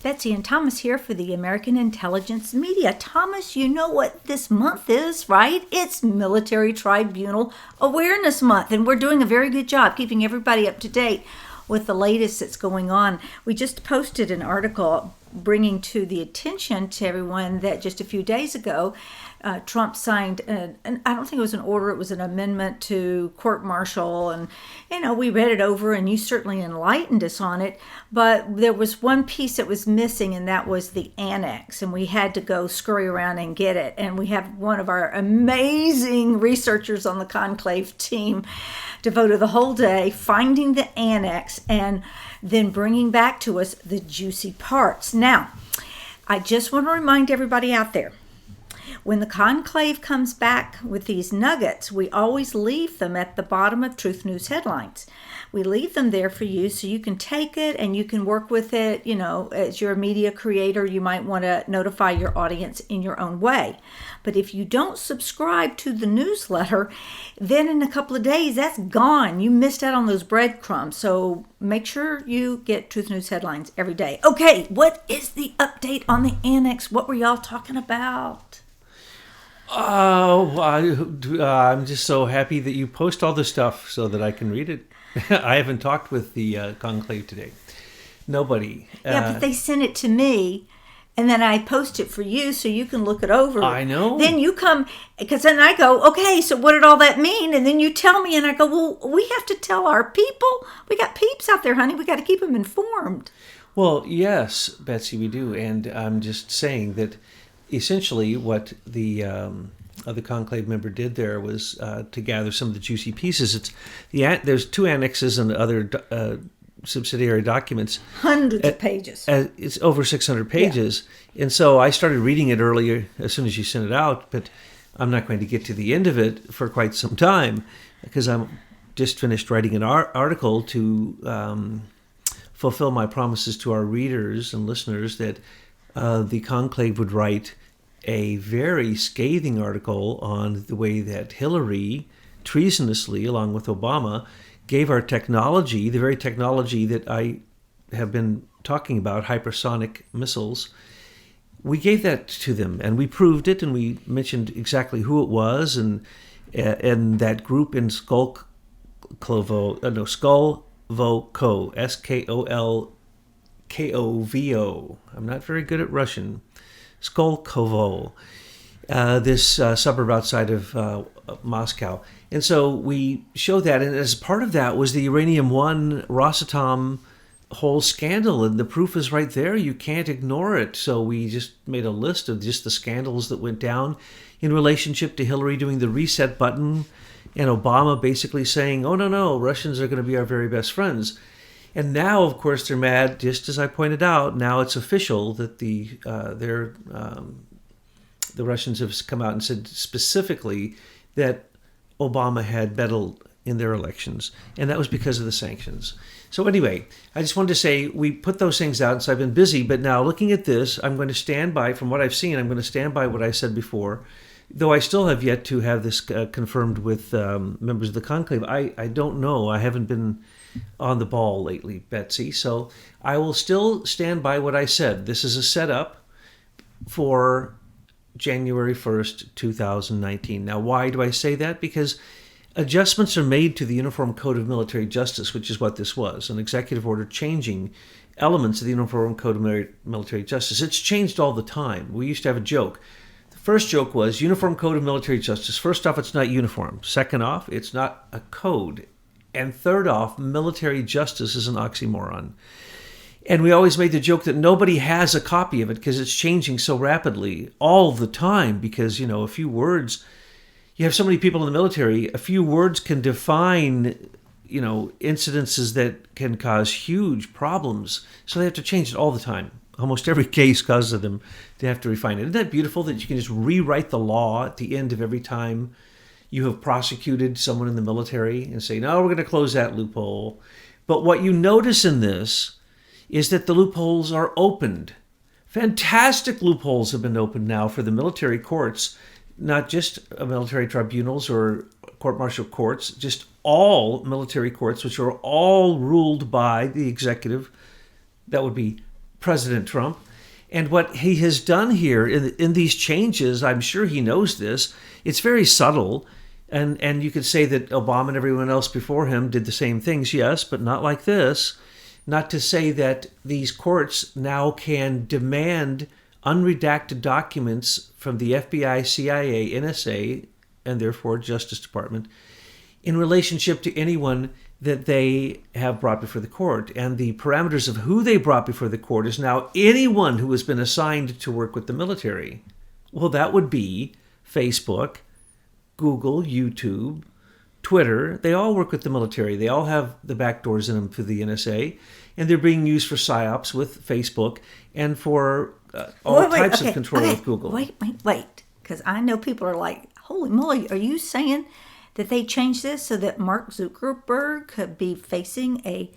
Betsy and Thomas here for the American Intelligence Media. Thomas, you know what this month is, right? It's Military Tribunal Awareness Month, and we're doing a very good job keeping everybody up to date with the latest that's going on. We just posted an article bringing to the attention to everyone that just a few days ago, Trump signed, I don't think it was an order, it was an amendment to court-martial, and, we read it over, and you certainly enlightened us on it, but there was one piece that was missing, and that was the Annex, and we had to go scurry around and get it, and we have one of our amazing researchers on the Conclave team devoted the whole day finding the Annex and then bringing back to us the juicy parts. Now, I just want to remind everybody out there, when the Conclave comes back with these nuggets, we always leave them at the bottom of Truth News headlines. We leave them there for you so you can take it and you can work with it. As you're a media creator, you might want to notify your audience in your own way. But if you don't subscribe to the newsletter, then in a couple of days, that's gone. You missed out on those breadcrumbs. So make sure you get Truth News headlines every day. Okay, what is the update on the Annex? What were y'all talking about? Oh, I'm just so happy that you post all this stuff so that I can read it. I haven't talked with the Conclave today. Nobody. Yeah, but they sent it to me, and then I post it for you so you can look it over. I know. Then you come, because then I go, okay, so what did all that mean? And then you tell me, and I go, well, we have to tell our people. We got peeps out there, honey. We got to keep them informed. Well, yes, Betsy, we do. And I'm just saying that essentially what the Conclave member did there was to gather some of the juicy pieces. There's two annexes and other subsidiary documents. Hundreds of pages. It's over 600 pages. Yeah. And so I started reading it earlier as soon as you sent it out, but I'm not going to get to the end of it for quite some time because I'm just finished writing an article to fulfill my promises to our readers and listeners that the Conclave would write a very scathing article on the way that Hillary treasonously, along with Obama, gave our technology, the very technology that I have been talking about, hypersonic missiles, we gave that to them and we proved it and we mentioned exactly who it was and that group in Skolkovo, Skolkovo. I'm not very good at Russian. Skolkovo, this suburb outside of Moscow. And so we showed that, and as part of that was the Uranium One Rosatom whole scandal, and the proof is right there. You can't ignore it. So we just made a list of just the scandals that went down in relationship to Hillary doing the reset button and Obama basically saying, oh, no, Russians are going to be our very best friends. And now, of course, they're mad, just as I pointed out. Now it's official that the Russians have come out and said specifically that Obama had meddled in their elections, and that was because of the sanctions. So anyway, I just wanted to say we put those things out, and so I've been busy, but now looking at this, I'm going to stand by, from what I've seen, I'm going to stand by what I said before, though I still have yet to have this confirmed with members of the Conclave. I don't know. I haven't been on the ball lately, Betsy, so I will still stand by what I said. This is a setup for January 1st, 2019. Now, why do I say that? Because adjustments are made to the Uniform Code of Military Justice, which is what this was, an executive order changing elements of the Uniform Code of Military Justice. It's changed all the time. We used to have a joke. The first joke was Uniform Code of Military Justice. First off, it's not uniform. Second off, it's not a code. And third off, military justice is an oxymoron. And we always made the joke that nobody has a copy of it because it's changing so rapidly all the time because, a few words, you have so many people in the military, a few words can define, incidences that can cause huge problems. So they have to change it all the time. Almost every case causes them to have to refine it. Isn't that beautiful that you can just rewrite the law at the end of every time you have prosecuted someone in the military and say, no, we're going to close that loophole. But what you notice in this is that the loopholes are opened. Fantastic loopholes have been opened now for the military courts, not just military tribunals or court-martial courts, just all military courts, which are all ruled by the executive. That would be President Trump. And what he has done here in these changes, I'm sure he knows this, it's very subtle. And you could say that Obama and everyone else before him did the same things, yes, but not like this. Not to say that these courts now can demand unredacted documents from the FBI, CIA, NSA, and therefore Justice Department in relationship to anyone that they have brought before the court. And the parameters of who they brought before the court is now anyone who has been assigned to work with the military. Well, that would be Facebook, Google, YouTube, Twitter. They all work with the military. They all have the back doors in them for the NSA. And they're being used for PSYOPs with Facebook and for all types of control with Google. Wait. Because I know people are like, holy moly, are you saying that they changed this so that Mark Zuckerberg could be facing a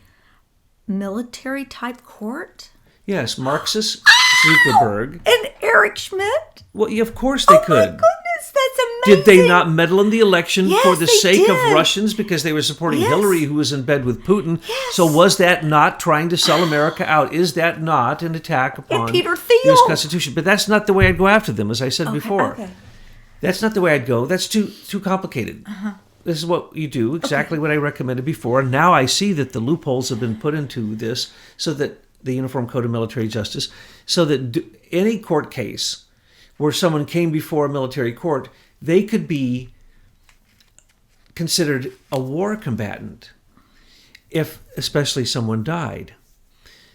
military type court? Yes, Marxist Zuckerberg. And Eric Schmidt? Well, yeah, of course they could. Oh my goodness, that's amazing. Did they not meddle in the election for the sake of did. Russians because they were supporting Hillary, who was in bed with Putin? Yes. So was that not trying to sell America out? Is that not an attack upon the U.S. Constitution? But that's not the way I'd go after them, as I said before. Okay. That's not the way I'd go. That's too complicated. This is what you do, exactly what I recommended before. And now I see that the loopholes have been put into this so that the Uniform Code of Military Justice, so that any court case where someone came before a military court, they could be considered a war combatant if especially someone died.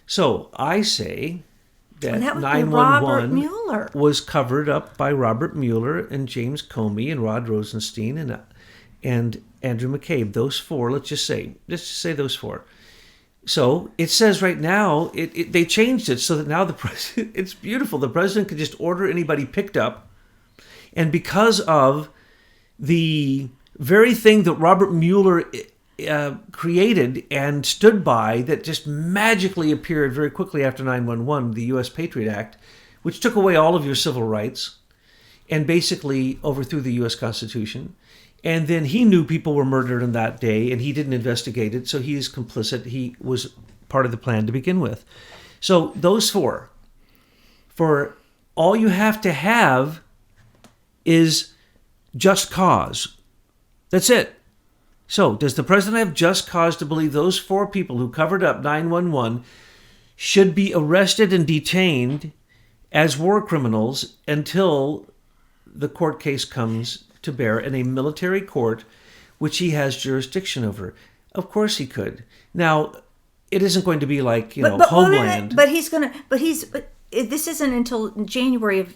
So I say that 911 was covered up by Robert Mueller and James Comey and Rod Rosenstein and Andrew McCabe. Those four, let's just say those four. So it says right now, they changed it so that now the president, it's beautiful. The president could just order anybody picked up. And because of the very thing that Robert Mueller created and stood by that just magically appeared very quickly after 9/11, the U.S. Patriot Act, which took away all of your civil rights and basically overthrew the U.S. Constitution. And then he knew people were murdered on that day, and he didn't investigate it, so he is complicit. He was part of the plan to begin with. So those four, for all you have to have is just cause. That's it. So does the president have just cause to believe those four people who covered up 911 should be arrested and detained as war criminals until the court case comes to bear in a military court which he has jurisdiction over? Of course he could. Now, it isn't going to be like, Homeland. This isn't until January of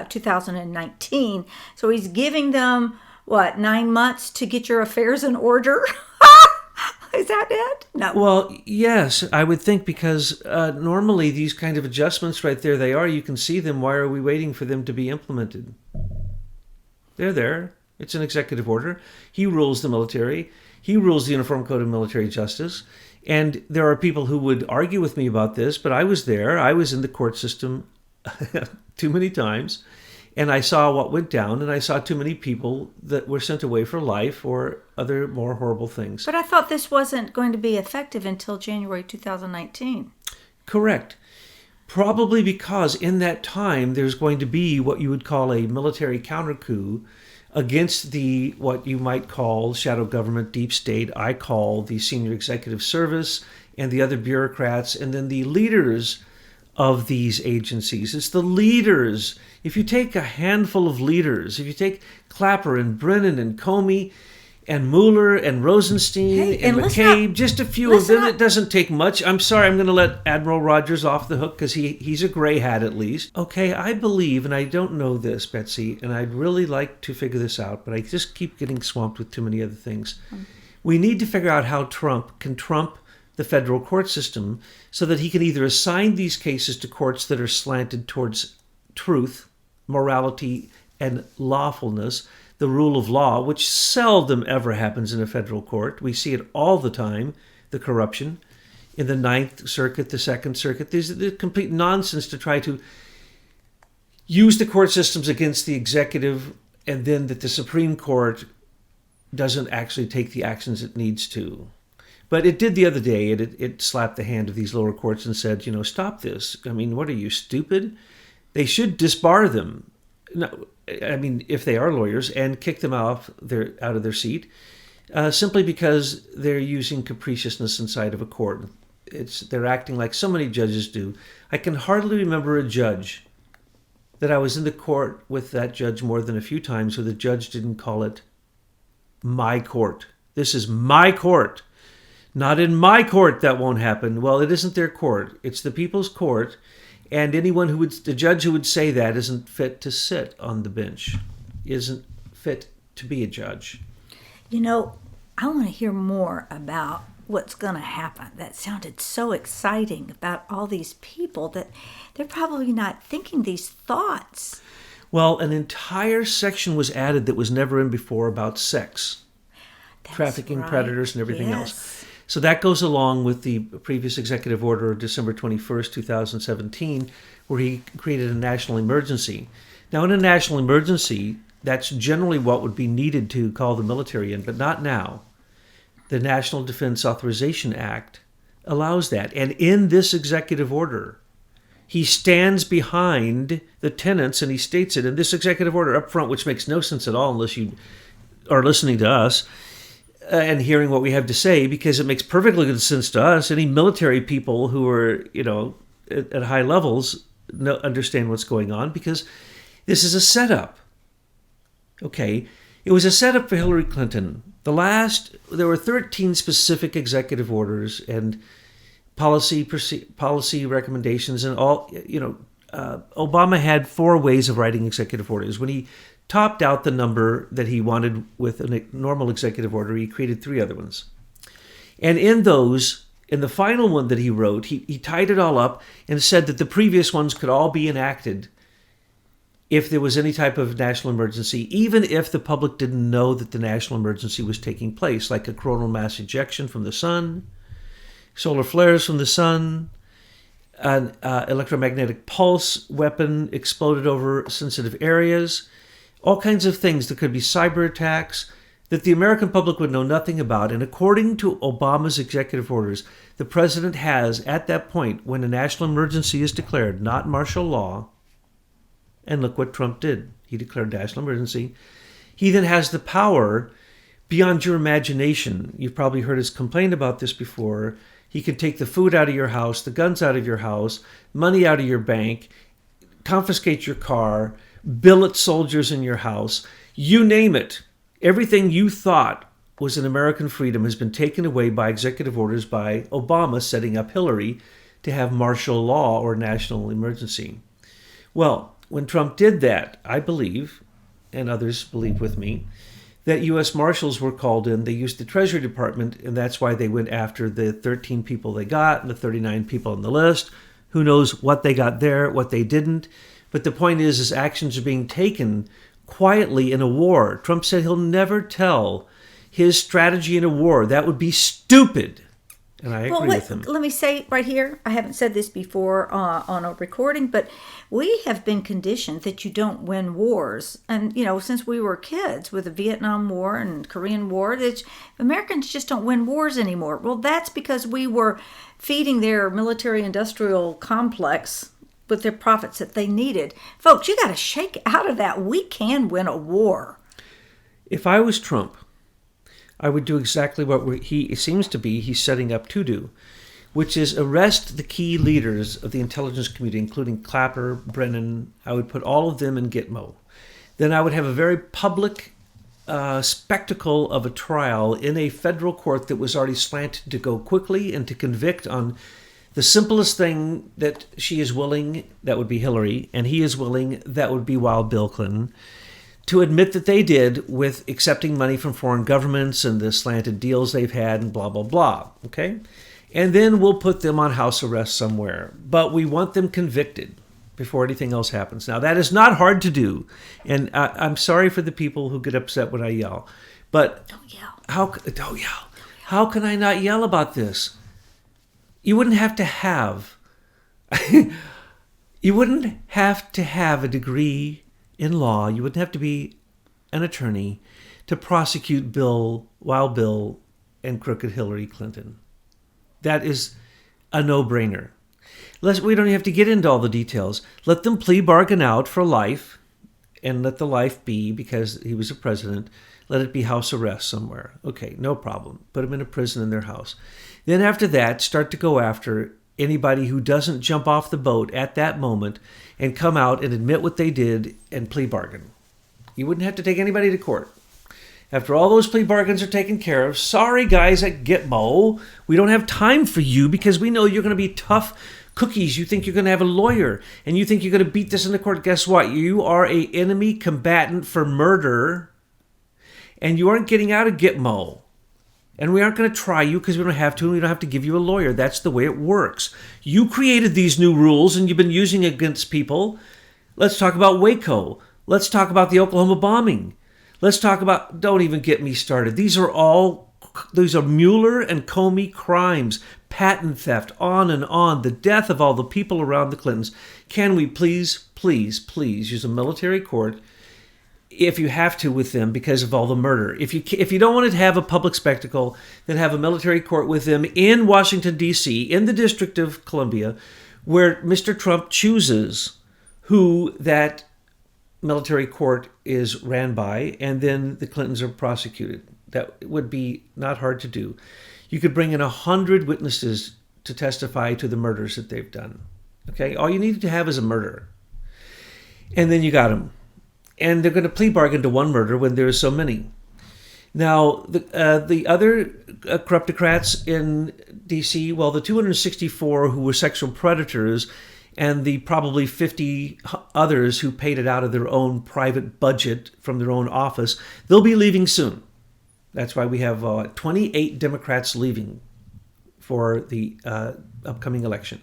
2019. So he's giving them, 9 months to get your affairs in order? Is that it? No. Well, yes, I would think, because normally these kind of adjustments right there, they are. You can see them. Why are we waiting for them to be implemented? They're there. It's an executive order. He rules the military. He rules the Uniform Code of Military Justice. And there are people who would argue with me about this, but I was there. I was in the court system too many times. And I saw what went down, and I saw too many people that were sent away for life or other more horrible things. But I thought this wasn't going to be effective until January 2019. Correct. Probably because in that time there's going to be what you would call a military counter-coup against the what you might call shadow government, deep state. I call the senior executive service and the other bureaucrats, and then the leaders of these agencies. It's the leaders. If you take a handful of leaders, if you take Clapper and Brennan and Comey and Mueller and Rosenstein and McCabe, just a few of them, it doesn't take much. I'm sorry, I'm going to let Admiral Rogers off the hook because he's a gray hat at least. Okay, I believe, and I don't know this, Betsy, and I'd really like to figure this out, but I just keep getting swamped with too many other things. We need to figure out how Trump can trump the federal court system so that he can either assign these cases to courts that are slanted towards truth, morality, and lawfulness, the rule of law, which seldom ever happens in a federal court. We see it all the time, the corruption in the Ninth Circuit, the Second Circuit. There's the complete nonsense to try to use the court systems against the executive, and then that the Supreme Court doesn't actually take the actions it needs to. But it did the other day. It slapped the hand of these lower courts and said, stop this. I mean, what are you, stupid? They should disbar them. No, I mean, if they are lawyers, and kick them out of their seat, simply because they're using capriciousness inside of a court. They're acting like so many judges do. I can hardly remember a judge that I was in the court with that judge more than a few times where the judge didn't call it my court. This is my court. Not in my court, that won't happen. Well, it isn't their court. It's the people's court. And the judge who would say that isn't fit to sit on the bench, isn't fit to be a judge. I want to hear more about what's going to happen. That sounded so exciting about all these people that they're probably not thinking these thoughts. Well, an entire section was added that was never in before about sex, trafficking, right. Predators, and everything else. So that goes along with the previous executive order of December 21st, 2017, where he created a national emergency. Now, in a national emergency, that's generally what would be needed to call the military in, but not now. The National Defense Authorization Act allows that. And in this executive order, he stands behind the tenets and he states it in this executive order up front, which makes no sense at all unless you are listening to us and hearing what we have to say, because it makes perfectly good sense to us. Any military people who are, at high levels understand what's going on, because this is a setup. Okay, it was a setup for Hillary Clinton. There were 13 specific executive orders and policy recommendations, and all. Obama had 4 ways of writing executive orders. When he topped out the number that he wanted with a normal executive order, he created 3 other ones. And in the final one that he wrote, he tied it all up and said that the previous ones could all be enacted if there was any type of national emergency, even if the public didn't know that the national emergency was taking place, like a coronal mass ejection from the sun, solar flares from the sun, an electromagnetic pulse weapon exploded over sensitive areas, all kinds of things. There could be cyber attacks that the American public would know nothing about. And according to Obama's executive orders, the president has, at that point, when a national emergency is declared, not martial law, and look what Trump did. He declared national emergency. He then has the power beyond your imagination. You've probably heard us complain about this before. He can take the food out of your house, the guns out of your house, money out of your bank, confiscate your car, billet soldiers in your house. You name it. Everything you thought was an American freedom has been taken away by executive orders by Obama setting up Hillary to have martial law or national emergency. Well, when Trump did that, I believe, and others believe with me, that U.S. Marshals were called in. They used the Treasury Department, and that's why they went after the 13 people they got and the 39 people on the list. Who knows what they got there, what they didn't. But the point is actions are being taken quietly in a war. Trump said he'll never tell his strategy in a war. That would be stupid. And I agree with him. Let me say right here, I haven't said this before on a recording, but we have been conditioned that you don't win wars. And, since we were kids with the Vietnam War and Korean War, Americans just don't win wars anymore. Well, that's because we were feeding their military-industrial complex with their profits that they needed. Folks, you got to shake out of that. We can win a war. If I was Trump, I would do exactly what he's setting up to do, which is arrest the key leaders of the intelligence community, including Clapper, Brennan. I would put all of them in Gitmo. Then I would have a very public spectacle of a trial in a federal court that was already slanted to go quickly and to convict on the simplest thing that she is willing, that would be Hillary, and he is willing, that would be Wild Bill Clinton, to admit that they did with accepting money from foreign governments and the slanted deals they've had and blah, blah, blah. Okay? And then we'll put them on house arrest somewhere. But we want them convicted before anything else happens. Now, that is not hard to do. And I'm sorry for the people who get upset when I yell. But don't yell. Don't yell. How can I not yell about this? You wouldn't have to have a degree in law. You wouldn't have to be an attorney to prosecute Wild Bill and crooked Hillary Clinton. That is a no-brainer. We don't have to get into all the details. Let them plea bargain out for life, and let the life be, because he was a president, let it be house arrest somewhere. Okay, no problem. Put him in a prison in their house. Then after that, start to go after anybody who doesn't jump off the boat at that moment and come out and admit what they did and plea bargain. You wouldn't have to take anybody to court. After all those plea bargains are taken care of, sorry guys at Gitmo, we don't have time for you because we know you're going to be tough cookies. You think you're going to have a lawyer and you think you're going to beat this in the court. Guess what? You are a enemy combatant for murder and you aren't getting out of Gitmo. And we aren't going to try you because we don't have to, and we don't have to give you a lawyer. That's the way it works. You created these new rules and you've been using it against people. Let's talk about Waco. Let's talk about the Oklahoma bombing. Let's talk about, don't even get me started. These are Mueller and Comey crimes, patent theft, on and on, the death of all the people around the Clintons. Can we please, please, please use a military court if you have to with them because of all the murder? If you don't want to have a public spectacle, then have a military court with them in Washington, D.C., in the District of Columbia, where Mr. Trump chooses who that military court is ran by, and then the Clintons are prosecuted. That would be not hard to do. You could bring in 100 witnesses to testify to the murders that they've done. Okay, all you need to have is a murder. And then you got them. And they're going to plea bargain to one murder when there are so many. Now, the other corruptocrats in D.C., well, the 264 who were sexual predators and the probably 50 others who paid it out of their own private budget from their own office, they'll be leaving soon. That's why we have 28 Democrats leaving for the upcoming election.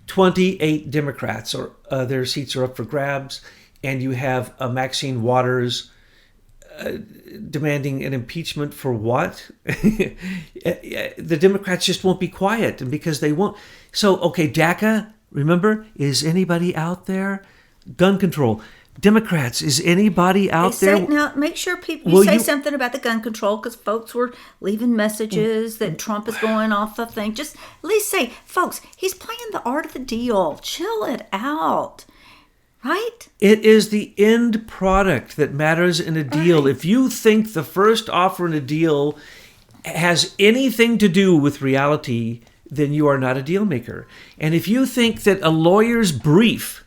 28 Democrats, their seats are up for grabs, and you have Maxine Waters demanding an impeachment for what? The Democrats just won't be quiet, and because they won't. So, okay, DACA, remember, is anybody out there? Gun control. Democrats, is anybody out there? Now, make sure people say something about the gun control, because folks were leaving messages that Trump is going off the thing. Just at least say, folks, he's playing the art of the deal. Chill it out. Right? It is the end product that matters in a deal. Right. If you think the first offer in a deal has anything to do with reality, then you are not a deal maker. And if you think that a lawyer's brief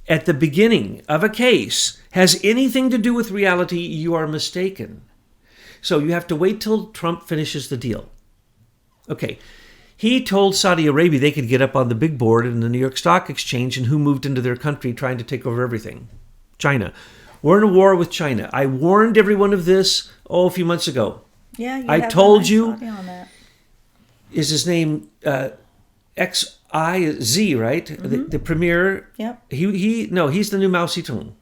at the beginning of a case has anything to do with reality, you are mistaken. So you have to wait till Trump finishes the deal. Okay. He told Saudi Arabia they could get up on the big board in the New York Stock Exchange, and who moved into their country trying to take over everything? China. We're in a war with China. I warned everyone of this, a few months ago. Yeah, I told you. Is his name Xiz, right? Mm-hmm. The premier. Yep. He's the new Mao Zedong.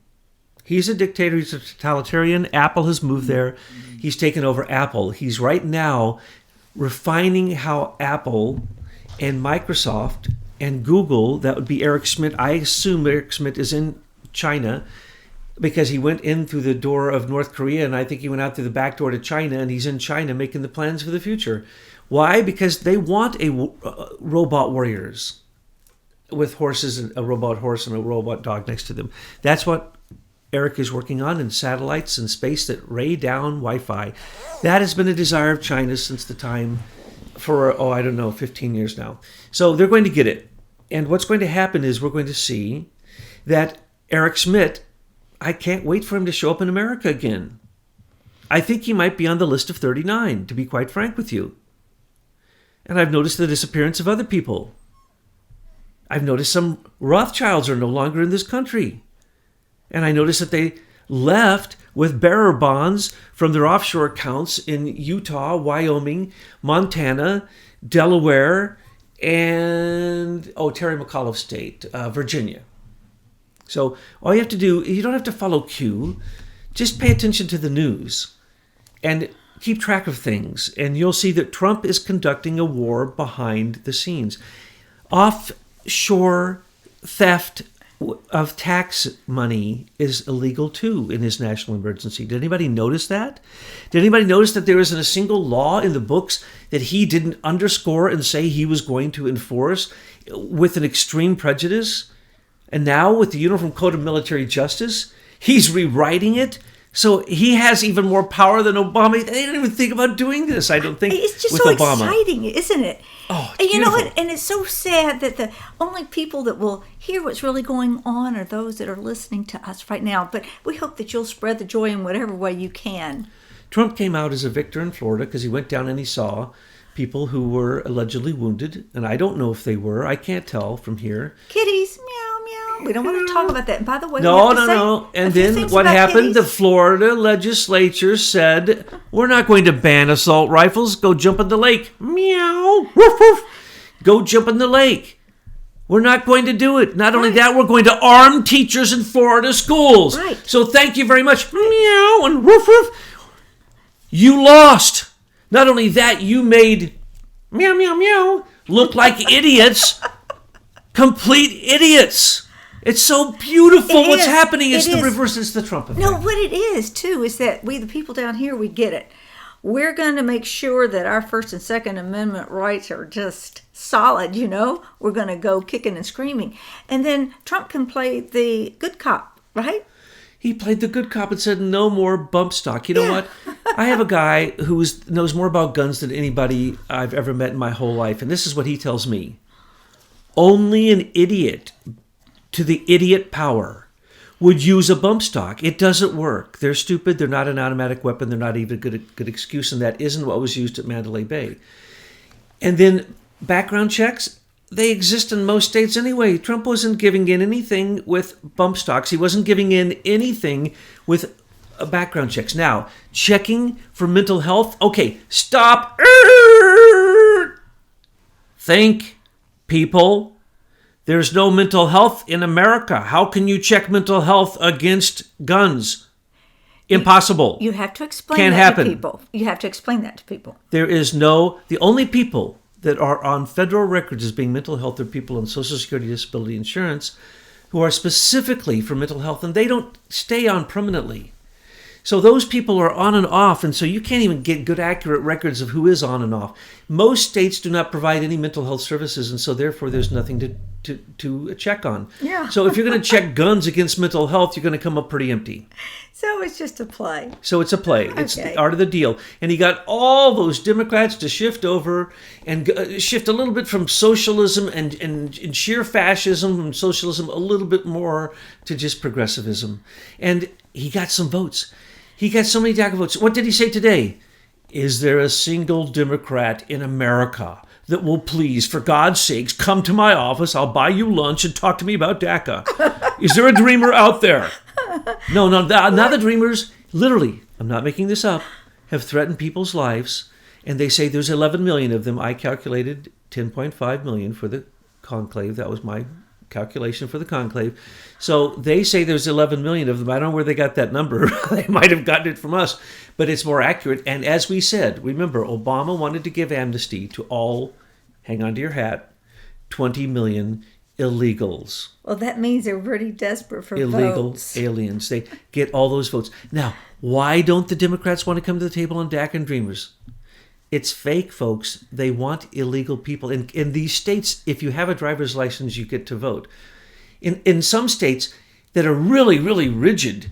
He's a dictator. He's a totalitarian. Apple has moved there. He's taken over Apple. He's right now refining how Apple and Microsoft and Google, that would be Eric Schmidt. I assume Eric Schmidt is in China because he went in through the door of North Korea, and I think he went out through the back door to China, and he's in China making the plans for the future. Why? Because they want robot warriors with horses, and a robot horse and a robot dog next to them. That's what Eric is working on, in satellites and space that ray down Wi-Fi. That has been a desire of China since the time for, 15 years now. So they're going to get it. And what's going to happen is we're going to see that Eric Schmidt, I can't wait for him to show up in America again. I think he might be on the list of 39, to be quite frank with you. And I've noticed the disappearance of other people. I've noticed some Rothschilds are no longer in this country. And I noticed that they left with bearer bonds from their offshore accounts in Utah, Wyoming, Montana, Delaware, and, Terry McAuliffe State, Virginia. So all you have to do, you don't have to follow Q. Just pay attention to the news and keep track of things. And you'll see that Trump is conducting a war behind the scenes. Offshore theft of tax money is illegal too in his national emergency. Did anybody notice that? Did anybody notice that there isn't a single law in the books that he didn't underscore and say he was going to enforce with an extreme prejudice? And now with the Uniform Code of Military Justice, he's rewriting it. So he has even more power than Obama. They didn't even think about doing this, I don't think, it's just with so Obama. exciting, isn't it? Oh, and you know beautiful. what? And it's so sad that the only people that will hear what's really going on are those that are listening to us right now. But we hope that you'll spread the joy in whatever way you can. Trump came out as a victor in Florida because he went down and he saw people who were allegedly wounded. And I don't know if they were. I can't tell from here. Kitties, meow, meow. We don't want to talk about that. And by the way, No. And then what happened? The Florida legislature said, we're not going to ban assault rifles. Go jump in the lake. Meow. Woof, woof. Go jump in the lake. We're not going to do it. Not only that, we're going to arm teachers in Florida schools. Right. So thank you very much. Meow and woof, woof. You lost. Not only that, you made meow, meow, meow look like idiots. Complete idiots. It's so beautiful what's happening. It's the reverse. It's the Trump effect. No, what it is, too, is that we, the people down here, we get it. We're going to make sure that our First and Second Amendment rights are just solid, you know. We're going to go kicking and screaming. And then Trump can play the good cop, right? He played the good cop and said, no more bump stock. You know what? I have a guy who knows more about guns than anybody I've ever met in my whole life. And this is what he tells me. Only an idiot to the idiot power would use a bump stock. It doesn't work. They're stupid. They're not an automatic weapon. They're not even a good excuse. And that isn't what was used at Mandalay Bay. And then background checks, they exist in most states anyway. Trump wasn't giving in anything with bump stocks. He wasn't giving in anything with background checks. Now, checking for mental health. Okay, stop. Think, people. There's no mental health in America. How can you check mental health against guns? Impossible. You have to explain Can't that happen. to people. You have to explain that to people. There is the only people that are on federal records as being mental health are people on Social Security Disability Insurance who are specifically for mental health, and they don't stay on permanently. So those people are on and off, and so you can't even get good, accurate records of who is on and off. Most states do not provide any mental health services, and so therefore there's nothing to check on. Yeah. So if you're going to check guns against mental health, you're going to come up pretty empty. So it's just a play. So it's a play. It's Okay. the art of the deal. And he got all those Democrats to shift over and shift a little bit from socialism and sheer fascism from socialism a little bit more to just progressivism. And he got some votes. He got so many DACA votes. What did he say today? Is there a single Democrat in America that will please, for God's sakes, come to my office, I'll buy you lunch and talk to me about DACA? Is there a dreamer out there? No, now the dreamers, literally, I'm not making this up, have threatened people's lives, and they say there's 11 million of them. I calculated 10.5 million for the Conclave. That was my calculation for the Conclave. So they say there's 11 million of them. I don't know where they got that number. They might have gotten it from us, but it's more accurate. And as we said, remember, Obama wanted to give amnesty to all, hang on to your hat, 20 million illegals. Well, that means they're pretty desperate for Illegal votes. aliens. They get all those votes. Now, why don't the Democrats want to come to the table on DACA and Dreamers? It's fake, folks. They want illegal people. In these states, if you have a driver's license, you get to vote. In some states that are really, really rigid,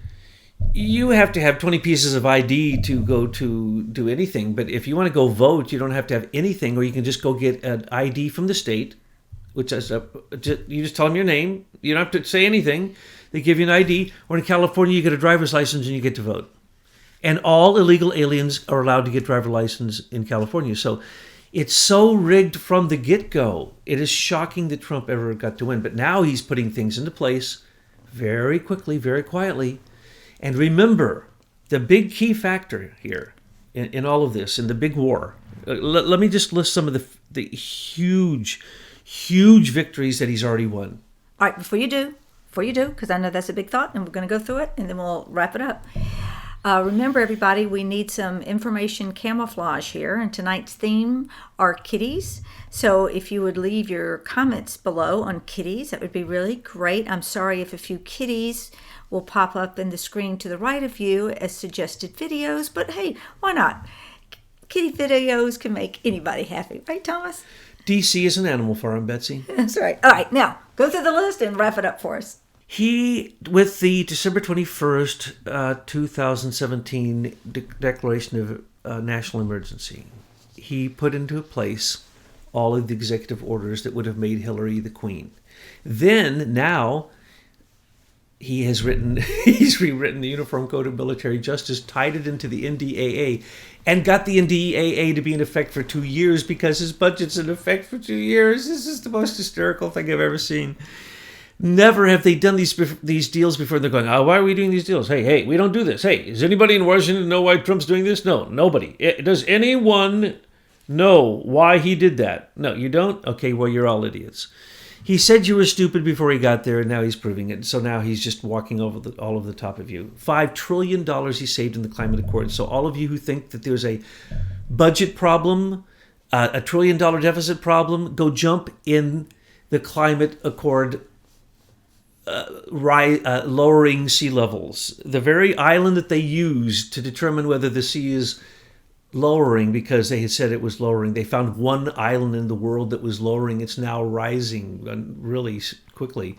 you have to have 20 pieces of ID to go to do anything. But if you want to go vote, you don't have to have anything, or you can just go get an ID from the state, which is you just tell them your name. You don't have to say anything. They give you an ID. Or in California, you get a driver's license and you get to vote. And all illegal aliens are allowed to get driver's license in California. So it's so rigged from the get-go. It is shocking that Trump ever got to win. But now he's putting things into place very quickly, very quietly. And remember, the big key factor here in all of this, in the big war, let me just list some of the huge victories that he's already won. All right, before you do, because I know that's a big thought, and we're going to go through it, and then we'll wrap it up. Remember, everybody, we need some information camouflage here, and tonight's theme are kitties. So if you would leave your comments below on kitties, that would be really great. I'm sorry if a few kitties will pop up in the screen to the right of you as suggested videos, but hey, why not? Kitty videos can make anybody happy, right, Thomas? DC is an animal farm, Betsy. That's right. All right, now go through the list and wrap it up for us. He, with the December 21st, 2017 declaration of national emergency, he put into place all of the executive orders that would have made Hillary the queen. Then, now, he's rewritten the Uniform Code of Military Justice, tied it into the NDAA, and got the NDAA to be in effect for 2 years because his budget's in effect for 2 years. This is the most hysterical thing I've ever seen. Never have they done these deals before. They're going, oh, why are we doing these deals? Hey, we don't do this. Hey, does anybody in Washington know why Trump's doing this? No, nobody. Does anyone know why he did that? No, you don't? Okay, well, you're all idiots. He said you were stupid before he got there, and now he's proving it. So now he's just walking over all of the top of you. $5 trillion he saved in the climate accord. So all of you who think that there's a budget problem, a $1 trillion deficit problem, go jump in the climate accord lowering sea levels. The very island that they used to determine whether the sea is lowering, because they had said it was lowering. They found one island in the world that was lowering. It's now rising really quickly.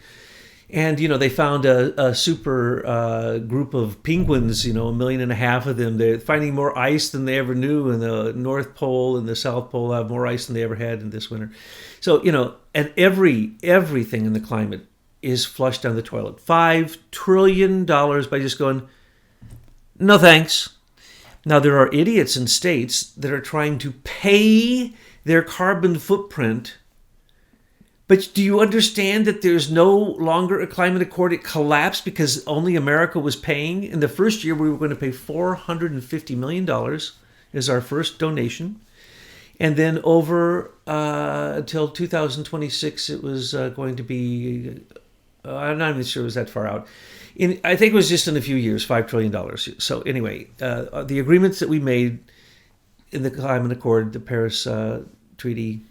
And, they found a super group of penguins, 1.5 million of them. They're finding more ice than they ever knew. And the North Pole and the South Pole have more ice than they ever had in this winter. So, and everything in the climate is flushed down the toilet. $5 trillion by just going, no thanks. Now, there are idiots in states that are trying to pay their carbon footprint. But do you understand that there's no longer a climate accord? It collapsed because only America was paying. In the first year, we were going to pay $450 million as our first donation. And then over until 2026, it was going to be, I'm not even sure it was that far out. I think it was just in a few years, $5 trillion. So anyway, the agreements that we made in the climate accord, the Paris Treaty,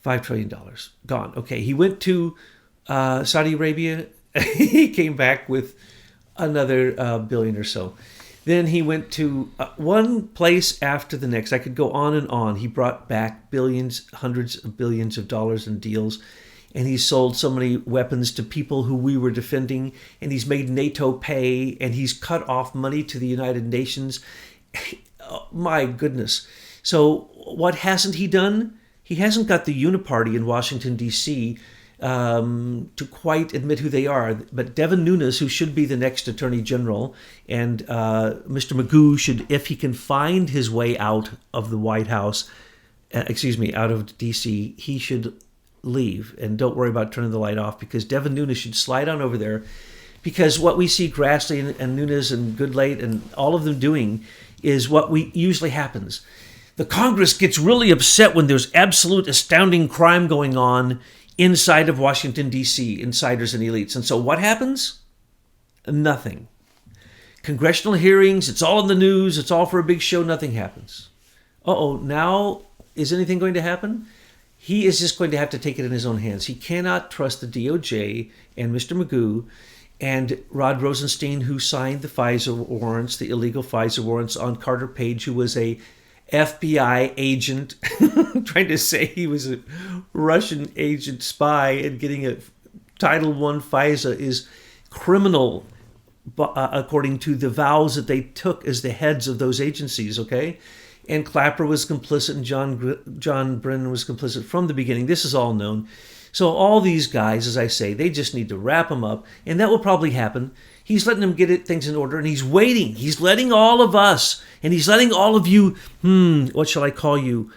$5 trillion, gone. Okay, he went to Saudi Arabia. He came back with another billion or so. Then he went to one place after the next. I could go on and on. He brought back billions, hundreds of billions of dollars in deals. And he sold so many weapons to people who we were defending. And he's made NATO pay. And he's cut off money to the United Nations. Oh, my goodness. So what hasn't he done? He hasn't got the uniparty in Washington, D.C. To quite admit who they are. But Devin Nunes, who should be the next Attorney General, and Mr. Magoo should, if he can find his way out of the White House, out of D.C., he should leave and don't worry about turning the light off, because Devin Nunes should slide on over there, because what we see Grassley and Nunes and Goodlate and all of them doing is what we usually happens. The Congress gets really upset when there's absolute astounding crime going on inside of Washington, D.C., insiders and elites. And so what happens? Nothing. Congressional hearings, it's all in the news, it's all for a big show, nothing happens. Now is anything going to happen? He is just going to have to take it in his own hands. He cannot trust the DOJ and Mr. Magoo and Rod Rosenstein, who signed the FISA warrants, the illegal FISA warrants on Carter Page, who was a FBI agent trying to say he was a Russian agent spy, and getting a Title I FISA is criminal according to the vows that they took as the heads of those agencies, okay? And Clapper was complicit, and John Brennan was complicit from the beginning. This is all known. So all these guys, as I say, they just need to wrap them up, and that will probably happen. He's letting them get things in order, and he's waiting. He's letting all of us, and he's letting all of you, what shall I call you?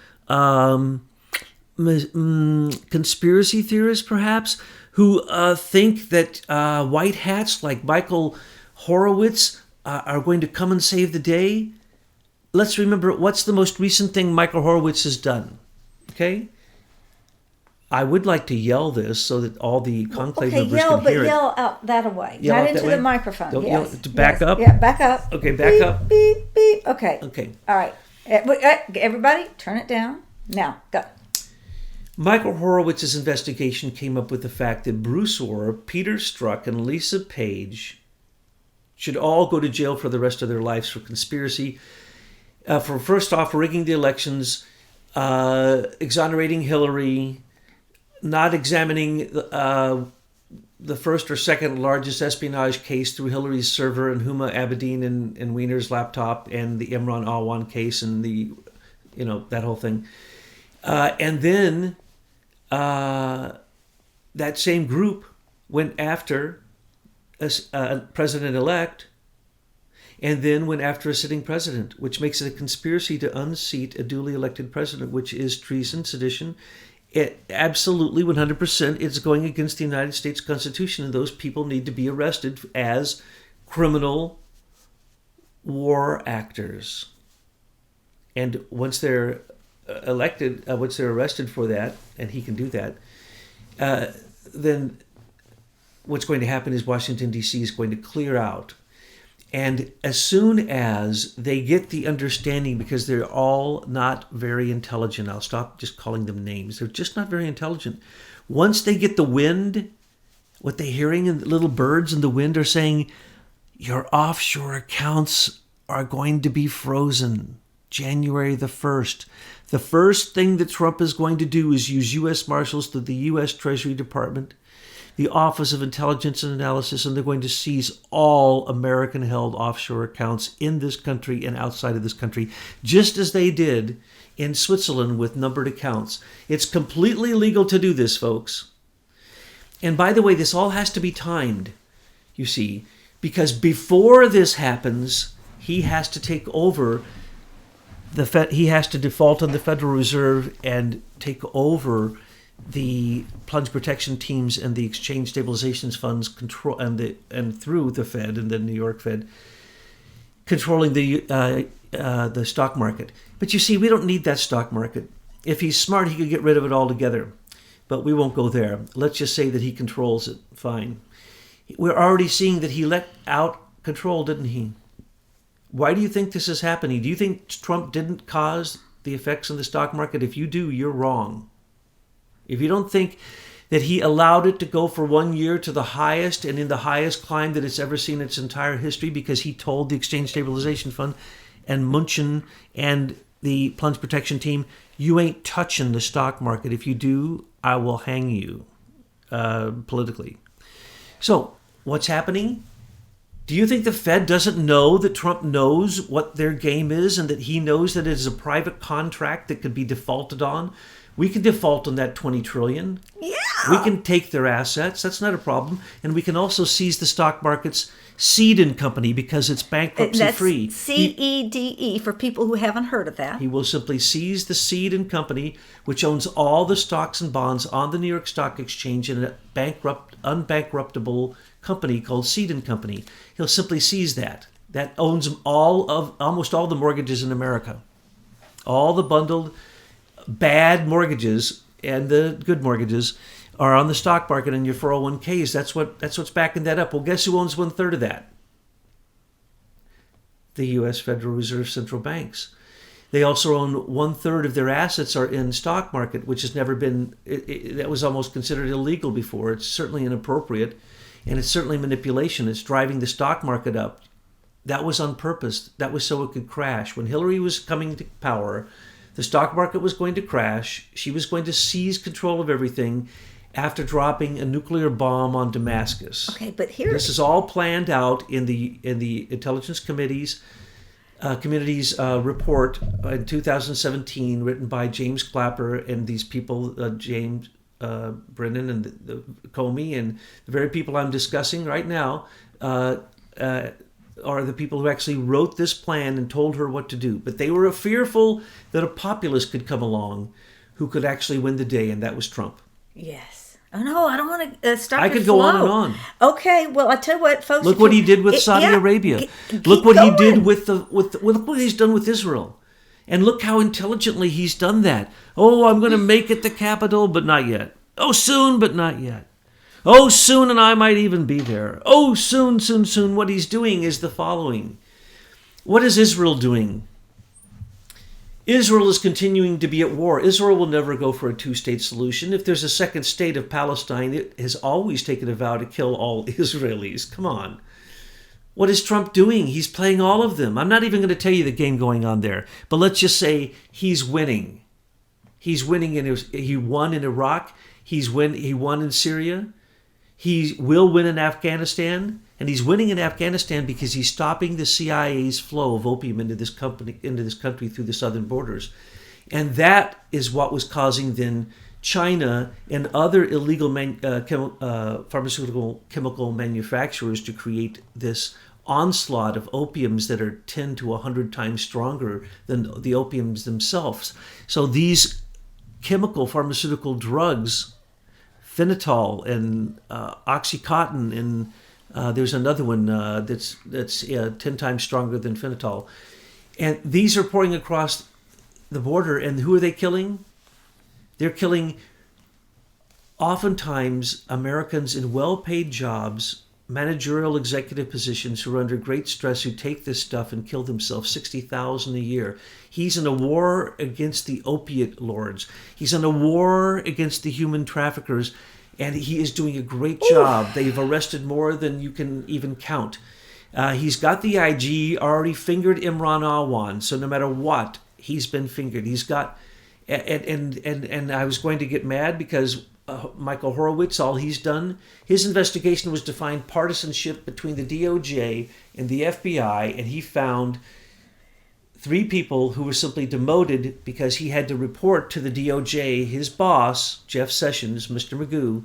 Conspiracy theorists, perhaps, who think that white hats like Michael Horowitz are going to come and save the day. Let's remember, what's the most recent thing Michael Horowitz has done? Okay? I would like to yell this so that all the conclave Okay, members yell, can but hear it. yell out that away. Yell Not out into that way? the microphone. Don't Yes. yell to back yes. up? Yeah, back up. Okay, back beep, up. Beep, beep. Okay. Okay. All right. Everybody, turn it down. Now, go. Michael Horowitz's investigation came up with the fact that Bruce Orr, Peter Strzok, and Lisa Page should all go to jail for the rest of their lives for conspiracy, for first off rigging the elections, exonerating Hillary, not examining the first or second largest espionage case through Hillary's server and Huma Abedin and Wiener's laptop, and the Imran Alwan case and that whole thing. And then that same group went after a president-elect, and then went after a sitting president, which makes it a conspiracy to unseat a duly elected president, which is treason, sedition. It absolutely 100% it's going against the United States Constitution, and those people need to be arrested as criminal war actors. And once they're elected, once they're arrested for that, and he can do that, then what's going to happen is Washington, D.C. is going to clear out. And as soon as they get the understanding, because they're all not very intelligent, I'll stop just calling them names. They're just not very intelligent. Once they get the wind, what they're hearing, and the little birds in the wind are saying, your offshore accounts are going to be frozen January the 1st. The first thing that Trump is going to do is use U.S. Marshals to the U.S. Treasury Department, the Office of Intelligence and Analysis, and they're going to seize all American-held offshore accounts in this country and outside of this country, just as they did in Switzerland with numbered accounts. It's completely legal to do this, folks. And by the way, this all has to be timed, you see, because before this happens, he has to take over he has to default on the Federal Reserve and take over the plunge protection teams and the exchange stabilization funds control and through the Fed and the New York Fed controlling the stock market. But you see, we don't need that stock market. If he's smart, he could get rid of it altogether. But we won't go there. Let's just say that he controls it. Fine. We're already seeing that he let out control, didn't he? Why do you think this is happening? Do you think Trump didn't cause the effects in the stock market? If you do, you're wrong. If you don't think that he allowed it to go for 1 year to the highest and in the highest climb that it's ever seen in its entire history because he told the Exchange Stabilization Fund and Munchen and the plunge protection team, you ain't touching the stock market. If you do, I will hang you politically. So what's happening? Do you think the Fed doesn't know that Trump knows what their game is and that he knows that it is a private contract that could be defaulted on? We can default on that $20 trillion. Yeah. We can take their assets. That's not a problem. And we can also seize the stock market's seed and company because it's bankruptcy free. That's CEDE for people who haven't heard of that. He will simply seize the seed and company, which owns all the stocks and bonds on the New York Stock Exchange in a unbankruptable company called Seed and Company. He'll simply seize that. That owns almost all the mortgages in America. All the bundled bad mortgages and the good mortgages are on the stock market and your 401ks. That's what's backing that up. Well, guess who owns 1/3 of that? The U.S. Federal Reserve central banks. They also own 1/3 of their assets are in stock market, which has never been, that was almost considered illegal before. It's certainly inappropriate, and it's certainly manipulation. It's driving the stock market up. That was on purpose. That was so it could crash. When Hillary was coming to power, the stock market was going to crash. She was going to seize control of everything after dropping a nuclear bomb on Damascus. Okay, but here this is all planned out in the Intelligence Committee's report in 2017, written by James Clapper and these people, James Brennan and the Comey, and the very people I'm discussing right now are the people who actually wrote this plan and told her what to do. But they were fearful that a populist could come along who could actually win the day, and that was Trump. Yes. Oh, no, I don't want to stop I your could go flow. on and on. Okay, well, I tell you what, folks. Look what he did with Saudi Arabia. Look what he did with look what he's done with Israel. And look how intelligently he's done that. Oh, I'm going to make it the capital, but not yet. Oh, soon, but not yet. Oh, soon, and I might even be there. Oh, soon, soon, soon. What he's doing is the following. What is Israel doing? Israel is continuing to be at war. Israel will never go for a two-state solution. If there's a second state of Palestine, it has always taken a vow to kill all Israelis. Come on. What is Trump doing? He's playing all of them. I'm not even going to tell you the game going on there, but let's just say he's winning. He's winning. He won in Iraq. He won in Syria. He will win in Afghanistan. And he's winning in Afghanistan because he's stopping the CIA's flow of opium into this country through the southern borders. And that is what was causing then China and other illegal pharmaceutical chemical manufacturers to create this onslaught of opiums that are 10 to 100 times stronger than the opiums themselves. So these chemical pharmaceutical drugs, phenol and Oxycontin, and there's another one that's 10 times stronger than phenol. And these are pouring across the border. And who are they killing? They're killing oftentimes Americans in well-paid jobs, managerial executive positions who are under great stress, who take this stuff and kill themselves, 60,000 a year. He's in a war against the opiate lords. He's in a war against the human traffickers. And he is doing a great job. They've arrested more than you can even count. He's got the IG already fingered Imran Awan. So no matter what, he's been fingered. He's got, and I was going to get mad because Michael Horowitz, all he's done, his investigation was to find partisanship between the DOJ and the FBI, and he found 3 people who were simply demoted because he had to report to the DOJ, his boss, Jeff Sessions, Mr. Magoo,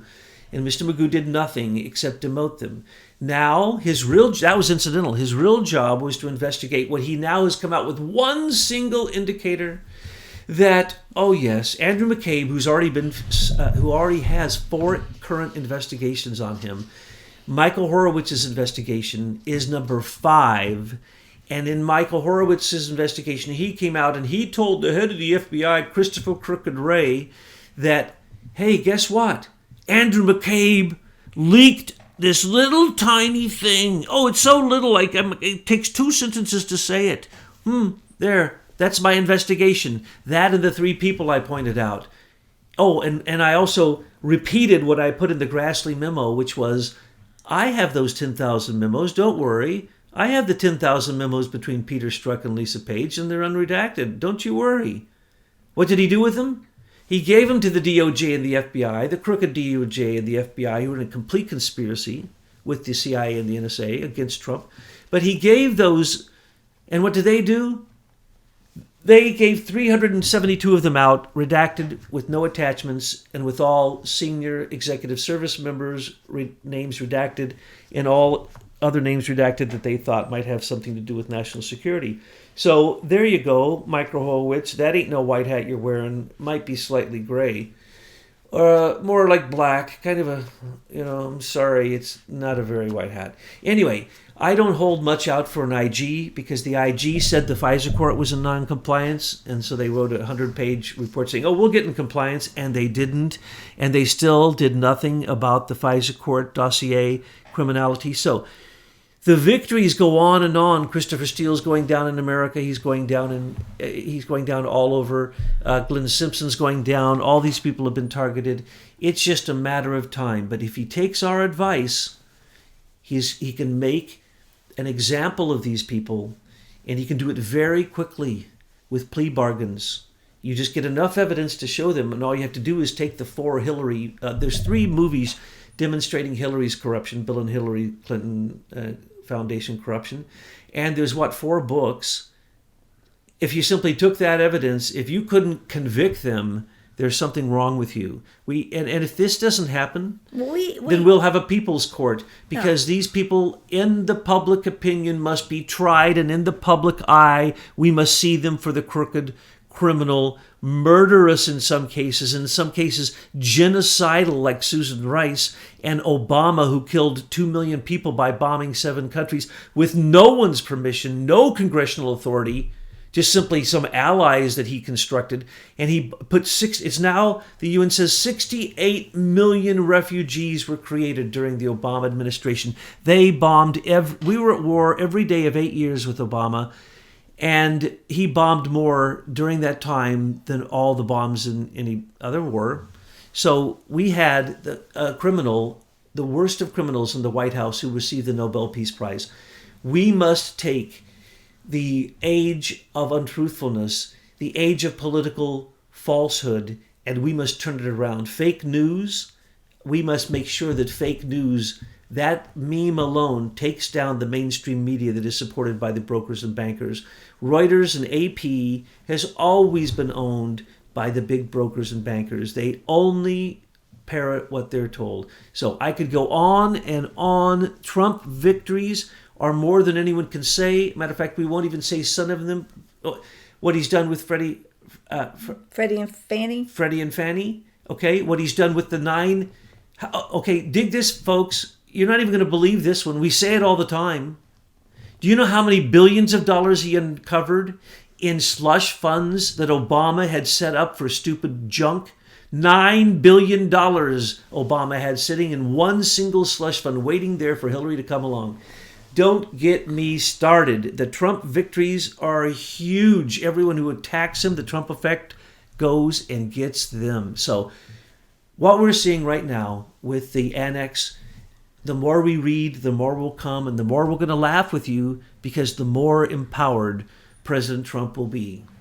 and Mr. Magoo did nothing except demote them. Now, that was incidental. His real job was to investigate what he now has come out with one single indicator that, oh yes, Andrew McCabe, who already has 4 current investigations on him, Michael Horowitz's investigation is number 5. And in Michael Horowitz's investigation, he came out and he told the head of the FBI, Christopher Crooked Ray, that, hey, guess what? Andrew McCabe leaked this little tiny thing. Oh, it's so little, like it takes 2 sentences to say it. There, that's my investigation. That and the 3 people I pointed out. Oh, and I also repeated what I put in the Grassley memo, which was, I have those 10,000 memos, don't worry. I have the 10,000 memos between Peter Strzok and Lisa Page, and they're unredacted. Don't you worry. What did he do with them? He gave them to the DOJ and the FBI, the crooked DOJ and the FBI, who were in a complete conspiracy with the CIA and the NSA against Trump. But he gave those, and what did they do? They gave 372 of them out, redacted with no attachments, and with all senior executive service members' names redacted, and all other names redacted that they thought might have something to do with national security. So there you go, Michael Horowitz. That ain't no white hat you're wearing. Might be slightly gray. More like black. Kind of a, I'm sorry, it's not a very white hat. Anyway, I don't hold much out for an IG because the IG said the FISA court was in non-compliance, and so they wrote a 100-page report saying, oh, we'll get in compliance, and they didn't. And they still did nothing about the FISA court dossier criminality. So the victories go on and on. Christopher Steele's going down in America. He's going down all over. Glenn Simpson's going down. All these people have been targeted. It's just a matter of time. But if he takes our advice, he can make an example of these people, and he can do it very quickly with plea bargains. You just get enough evidence to show them, and all you have to do is take the 4 Hillary. There's 3 movies demonstrating Hillary's corruption, Bill and Hillary Clinton Foundation corruption. And there's 4 books. If you simply took that evidence, if you couldn't convict them, there's something wrong with you. And if this doesn't happen, then we'll have a people's court, because these people in the public opinion must be tried, and in the public eye, we must see them for the crooked, criminal, murderous in some cases genocidal like Susan Rice and Obama, who killed 2 million people by bombing 7 countries with no one's permission, no congressional authority, just simply some allies that he constructed. And he put it's now, the UN says 68 million refugees were created during the Obama administration. They bombed, we were at war every day of 8 years with Obama. And he bombed more during that time than all the bombs in any other war. So we had a criminal, the worst of criminals in the White House, who received the Nobel Peace Prize. We must take the age of untruthfulness, the age of political falsehood, and we must turn it around. Fake news, we must make sure that fake news, that meme alone, takes down the mainstream media that is supported by the brokers and bankers. Reuters and AP has always been owned by the big brokers and bankers. They only parrot what they're told. So I could go on and on. Trump victories are more than anyone can say. Matter of fact, we won't even say some of them. What he's done with Freddie and Fannie. Freddie and Fannie. Okay, what he's done with the 9. Okay, dig this, folks. You're not even going to believe this when we say it all the time. Do you know how many billions of dollars he uncovered in slush funds that Obama had set up for stupid junk? $9 billion Obama had sitting in one single slush fund waiting there for Hillary to come along. Don't get me started. The Trump victories are huge. Everyone who attacks him, the Trump effect, goes and gets them. So what we're seeing right now with the Annex, the more we read, the more will come, and the more we're going to laugh with you, because the more empowered President Trump will be.